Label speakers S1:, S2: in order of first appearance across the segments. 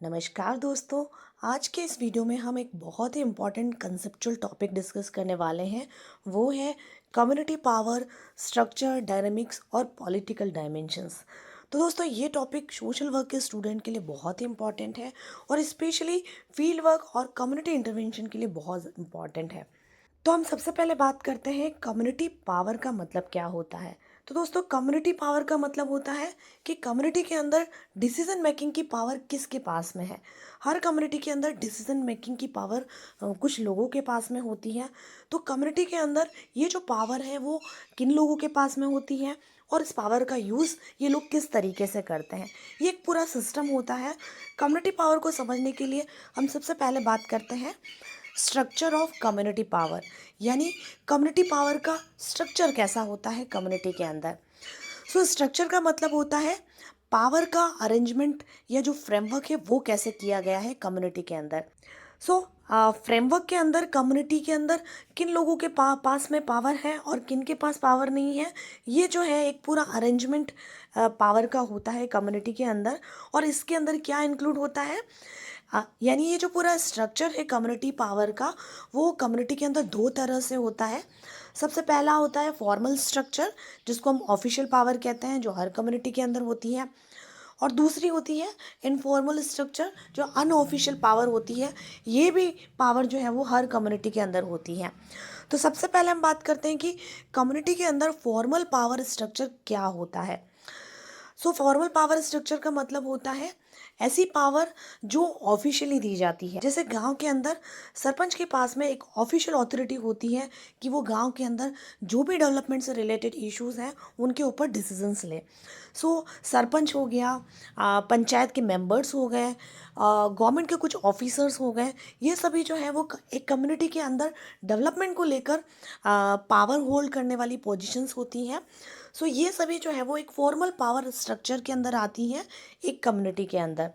S1: नमस्कार दोस्तों। आज के इस वीडियो में हम एक बहुत ही इम्पॉर्टेंट कंसेप्चुअल टॉपिक डिस्कस करने वाले हैं। वो है कम्युनिटी पावर, स्ट्रक्चर, डायनामिक्स और पॉलिटिकल डायमेंशंस। तो दोस्तों, ये टॉपिक सोशल वर्क के स्टूडेंट के लिए बहुत ही इम्पॉर्टेंट है और स्पेशली फील्ड वर्क और कम्युनिटी इंटरवेंशन के लिए बहुत इम्पॉर्टेंट है। तो हम सबसे पहले बात करते हैं कम्युनिटी पावर का मतलब क्या होता है। तो दोस्तों, कम्युनिटी पावर का मतलब होता है कि कम्युनिटी के अंदर डिसीजन मेकिंग की पावर किसके पास में है। हर कम्युनिटी के अंदर डिसीजन मेकिंग की पावर कुछ लोगों के पास में होती है। तो कम्युनिटी के अंदर ये जो पावर है वो किन लोगों के पास में होती है और इस पावर का यूज़ ये लोग किस तरीके से करते हैं, ये एक पूरा सिस्टम होता है। कम्युनिटी पावर को समझने के लिए हम सबसे पहले बात करते हैं स्ट्रक्चर ऑफ कम्युनिटी पावर, यानी कम्युनिटी पावर का स्ट्रक्चर कैसा होता है कम्युनिटी के अंदर। स्ट्रक्चर का मतलब होता है पावर का अरेंजमेंट या जो फ्रेमवर्क है वो कैसे किया गया है कम्युनिटी के अंदर। सो फ्रेमवर्क के अंदर कम्युनिटी के अंदर किन लोगों के पास में पावर है और किन के पास पावर नहीं है, ये जो है एक पूरा अरेंजमेंट पावर का होता है कम्युनिटी के अंदर। और इसके अंदर क्या इंक्लूड होता है, यानी ये जो पूरा स्ट्रक्चर है कम्युनिटी पावर का, वो कम्युनिटी के अंदर दो तरह से होता है। सबसे पहला होता है फॉर्मल स्ट्रक्चर, जिसको हम ऑफिशियल पावर कहते हैं, जो हर कम्युनिटी के अंदर होती है। और दूसरी होती है इनफॉर्मल स्ट्रक्चर, जो अनऑफिशियल पावर होती है। ये भी पावर जो है वो हर कम्युनिटी के अंदर होती है। तो सबसे पहले हम बात करते हैं कि कम्युनिटी के अंदर फॉर्मल पावर स्ट्रक्चर क्या होता है। फॉर्मल पावर स्ट्रक्चर का मतलब होता है ऐसी पावर जो ऑफिशियली दी जाती है। जैसे गांव के अंदर सरपंच के पास में एक ऑफिशियल अथॉरिटी होती है कि वो गांव के अंदर जो भी डेवलपमेंट से रिलेटेड इश्यूज हैं उनके ऊपर डिसीजंस ले। सरपंच हो गया, पंचायत के मेंबर्स हो गए, गवर्नमेंट के कुछ ऑफिसर्स हो गए, ये सभी जो है वो एक कम्युनिटी के अंदर डेवलपमेंट को लेकर पावर होल्ड करने वाली पोजीशंस होती हैं। ये सभी जो है वो एक फॉर्मल पावर स्ट्रक्चर के अंदर आती हैं एक कम्युनिटी के अंदर।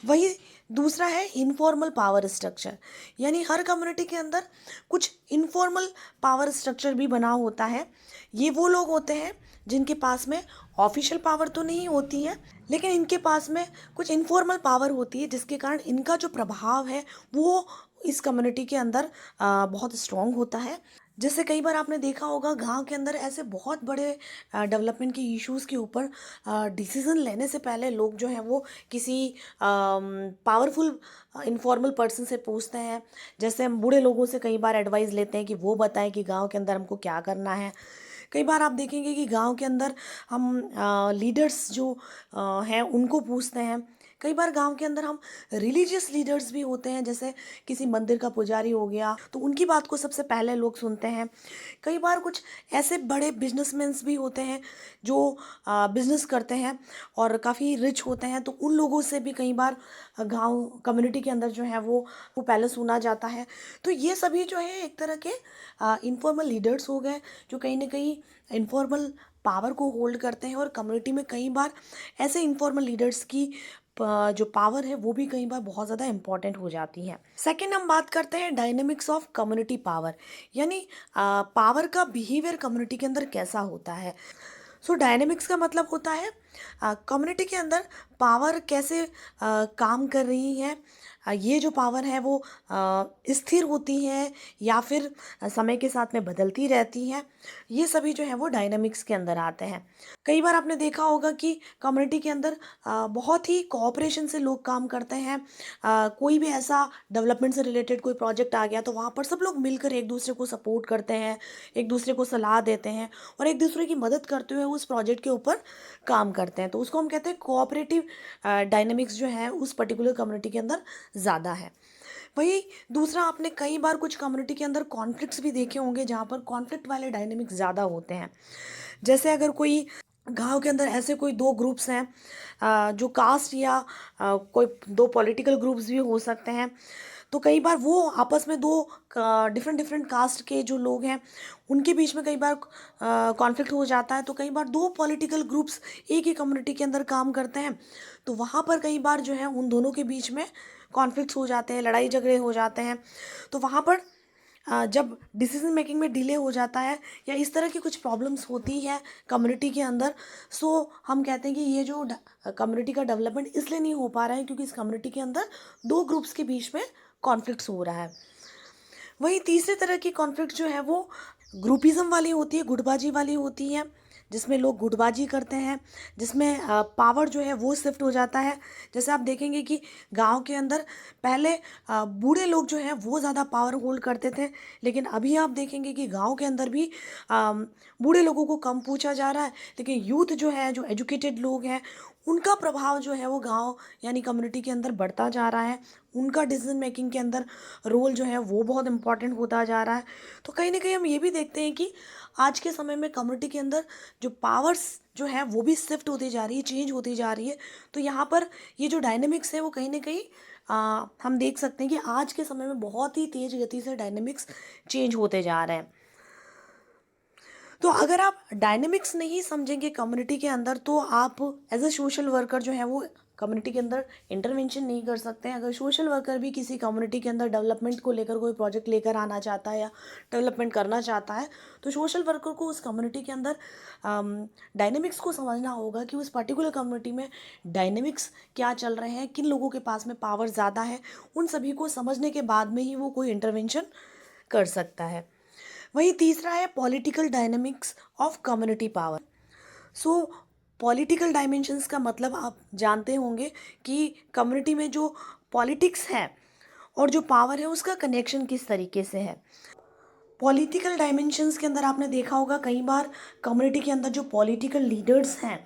S1: वही दूसरा है इनफॉर्मल पावर स्ट्रक्चर, यानी हर कम्युनिटी के अंदर कुछ इनफॉर्मल पावर स्ट्रक्चर भी बना होता है। ये वो लोग होते हैं जिनके पास में ऑफिशियल पावर तो नहीं होती है, लेकिन इनके पास में कुछ इनफॉर्मल पावर होती है, जिसके कारण इनका जो प्रभाव है वो इस कम्युनिटी के अंदर बहुत स्ट्रांग होता है। जैसे कई बार आपने देखा होगा गांव के अंदर ऐसे बहुत बड़े डेवलपमेंट के इश्यूज के ऊपर डिसीजन लेने से पहले लोग जो हैं वो किसी पावरफुल इनफॉर्मल पर्सन से पूछते हैं। जैसे हम बूढ़े लोगों से कई बार एडवाइस लेते हैं कि वो बताएं कि गांव के अंदर हमको क्या करना है। कई बार आप देखेंगे कि गांव के अंदर हम लीडर्स जो हैं उनको पूछते हैं। कई बार गांव के अंदर हम रिलीजियस लीडर्स भी होते हैं, जैसे किसी मंदिर का पुजारी हो गया, तो उनकी बात को सबसे पहले लोग सुनते हैं। कई बार कुछ ऐसे बड़े बिजनेसमैन भी होते हैं जो बिजनेस करते हैं और काफ़ी रिच होते हैं, तो उन लोगों से भी कई बार गांव कम्युनिटी के अंदर जो है वो पहले सुना जाता है। तो ये सभी जो है एक तरह के इनफॉर्मल लीडर्स हो गए, जो कहीं ना कहीं इनफॉर्मल पावर को होल्ड करते हैं। और कम्युनिटी में कई बार ऐसे इनफॉर्मल लीडर्स की जो पावर है वो भी कई बार बहुत ज़्यादा इंपॉर्टेंट हो जाती है। सेकंड, हम बात करते हैं डायनेमिक्स ऑफ कम्युनिटी पावर, यानी पावर का बिहेवियर कम्युनिटी के अंदर कैसा होता है। डायनेमिक्स का मतलब होता है कम्युनिटी के अंदर पावर कैसे काम कर रही है। ये जो पावर है वो स्थिर होती है या फिर समय के साथ में बदलती रहती है। ये सभी जो है वो डायनेमिक्स के अंदर आते हैं। कई बार आपने देखा होगा कि कम्युनिटी के अंदर बहुत ही कोऑपरेशन से लोग काम करते हैं। कोई भी ऐसा डेवलपमेंट से रिलेटेड कोई प्रोजेक्ट आ गया तो वहाँ पर सब लोग मिलकर एक दूसरे को सपोर्ट करते हैं, एक दूसरे को सलाह देते हैं और एक दूसरे की मदद करते हुए उस प्रोजेक्ट के ऊपर काम करते हैं। तो उसको हम कहते हैं कोऑपरेटिव डायनेमिक्स जो है उस पर्टिकुलर कम्युनिटी के अंदर ज़्यादा है। वही दूसरा, आपने कई बार कुछ कम्युनिटी के अंदर कॉन्फ्लिक्ट्स भी देखे होंगे जहाँ पर कॉन्फ्लिक्ट वाले डायनेमिक्स ज़्यादा होते हैं। जैसे अगर कोई गांव के अंदर ऐसे कोई दो ग्रुप्स हैं, जो कास्ट या कोई दो पॉलिटिकल ग्रुप्स भी हो सकते हैं, तो कई बार वो आपस में दो डिफरेंट डिफरेंट कास्ट के जो लोग हैं उनके बीच में कई बार कॉन्फ्लिक्ट हो जाता है। तो कई बार दो पॉलिटिकल ग्रुप्स एक ही कम्युनिटी के अंदर काम करते हैं, तो वहाँ पर कई बार जो है उन दोनों के बीच में कॉन्फ्लिक्ट्स हो जाते हैं, लड़ाई झगड़े हो जाते हैं। तो वहाँ पर जब डिसीजन मेकिंग में डिले हो जाता है या इस तरह की कुछ प्रॉब्लम्स होती है कम्युनिटी के अंदर, सो हम कहते हैं कि ये जो कम्युनिटी का डेवलपमेंट इसलिए नहीं हो पा रहा है क्योंकि इस कम्युनिटी के अंदर दो ग्रुप्स के बीच में कॉन्फ्लिक्ट्स हो रहा है। वहीं तीसरे तरह की कॉन्फ्लिक्ट जो है वो ग्रुपिज्म वाली होती है, गुटबाजी वाली होती है, जिसमें लोग गुटबाजी करते हैं, जिसमें पावर जो है वो शिफ्ट हो जाता है। जैसे आप देखेंगे कि गांव के अंदर पहले बूढ़े लोग जो हैं वो ज़्यादा पावर होल्ड करते थे, लेकिन अभी आप देखेंगे कि गांव के अंदर भी बूढ़े लोगों को कम पूछा जा रहा है, लेकिन यूथ जो है, जो एजुकेटेड लोग हैं, उनका प्रभाव जो है वो गांव यानी कम्युनिटी के अंदर बढ़ता जा रहा है। उनका डिसीजन मेकिंग के अंदर रोल जो है वो बहुत इंपॉर्टेंट होता जा रहा है। तो कहीं ना कहीं हम ये भी देखते हैं कि आज के समय में कम्युनिटी के अंदर जो पावर्स जो है वो भी शिफ्ट होती जा रही है, चेंज होती जा रही है। तो यहाँ पर ये जो डायनेमिक्स है वो कहीं ना कहीं हम देख सकते हैं कि आज के समय में बहुत ही तेज गति से डायनेमिक्स चेंज होते जा रहे हैं। तो अगर आप डायनेमिक्स नहीं समझेंगे कम्युनिटी के अंदर, तो आप एज अ सोशल वर्कर जो है वो कम्युनिटी के अंदर इंटरवेंशन नहीं कर सकते हैं। अगर सोशल वर्कर भी किसी कम्युनिटी के अंदर डेवलपमेंट को लेकर कोई प्रोजेक्ट लेकर आना चाहता है या डेवलपमेंट करना चाहता है, तो सोशल वर्कर को उस कम्युनिटी के अंदर डायनेमिक्स को समझना होगा कि उस पर्टिकुलर कम्युनिटी में डायनेमिक्स क्या चल रहे हैं, किन लोगों के पास में पावर ज़्यादा है। उन सभी को समझने के बाद में ही वो कोई इंटरवेंशन कर सकता है। वहीं तीसरा है political dynamics of community power. So political dimensions का मतलब आप जानते होंगे कि कम्युनिटी में जो पॉलिटिक्स है और जो पावर है उसका कनेक्शन किस तरीके से है। पॉलिटिकल डायमेंशंस के अंदर आपने देखा होगा कई बार कम्युनिटी के अंदर जो पॉलिटिकल लीडर्स हैं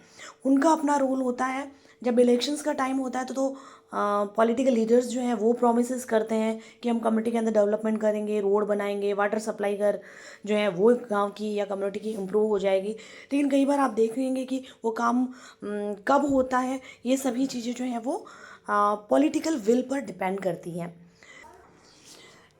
S1: उनका अपना रोल होता है। जब इलेक्शंस का टाइम होता है तो पॉलिटिकल लीडर्स जो हैं वो प्रोमिस करते हैं कि हम कम्युनिटी के अंदर डेवलपमेंट करेंगे, रोड बनाएंगे, वाटर सप्लाई कर जो है वो गांव की या कम्युनिटी की इम्प्रूव हो जाएगी। लेकिन कई बार आप देखेंगे कि वो काम कब होता है, ये सभी चीज़ें जो हैं वो पॉलिटिकल विल पर डिपेंड करती हैं।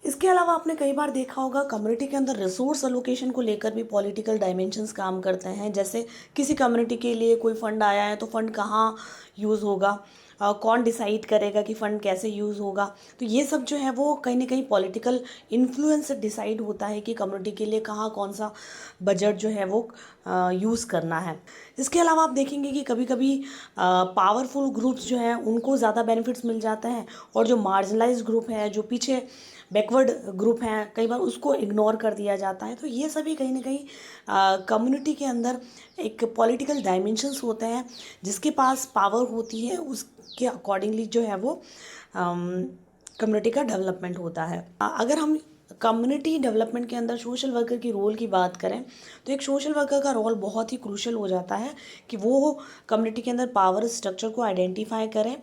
S1: इसके अलावा आपने कई बार देखा होगा कम्युनिटी के अंदर रिसोर्स अलोकेशन को लेकर भी पॉलिटिकल डायमेंशंस काम करते हैं। जैसे किसी कम्युनिटी के लिए कोई फंड आया है तो फंड कहाँ यूज़ होगा, कौन डिसाइड करेगा कि फ़ंड कैसे यूज़ होगा। तो ये सब जो है वो कहीं ना कहीं पॉलिटिकल इन्फ्लुएंस से डिसाइड होता है कि कम्युनिटी के लिए कहाँ कौन सा बजट जो है वो यूज़ करना है। इसके अलावा आप देखेंगे कि कभी कभी पावरफुल ग्रुप्स जो हैं उनको ज़्यादा बेनिफिट्स मिल जाते हैं और जो मार्जिनलाइज ग्रुप है, जो पीछे बैकवर्ड ग्रुप हैं, कई बार उसको इग्नोर कर दिया जाता है। तो ये सभी कहीं ना कहीं कम्युनिटी के अंदर एक पॉलिटिकल डायमेंशंस होते हैं। जिसके पास पावर होती है उसके अकॉर्डिंगली जो है वो कम्युनिटी का डेवलपमेंट होता है। अगर हम कम्युनिटी डेवलपमेंट के अंदर सोशल वर्कर की रोल की बात करें तो एक सोशल वर्कर का रोल बहुत ही क्रूशल हो जाता है कि वो कम्युनिटी के अंदर पावर स्ट्रक्चर को आइडेंटिफाई करें,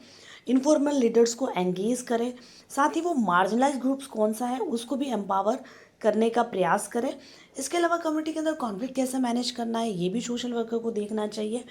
S1: इनफॉर्मल लीडर्स को एंगेज करें, साथ ही वो मार्जिनलाइज ग्रुप्स कौन सा है उसको भी एम्पावर करने का प्रयास करें। इसके अलावा कम्युनिटी के अंदर कॉन्फ्लिक्ट कैसे मैनेज करना है ये भी सोशल वर्कर को देखना चाहिए।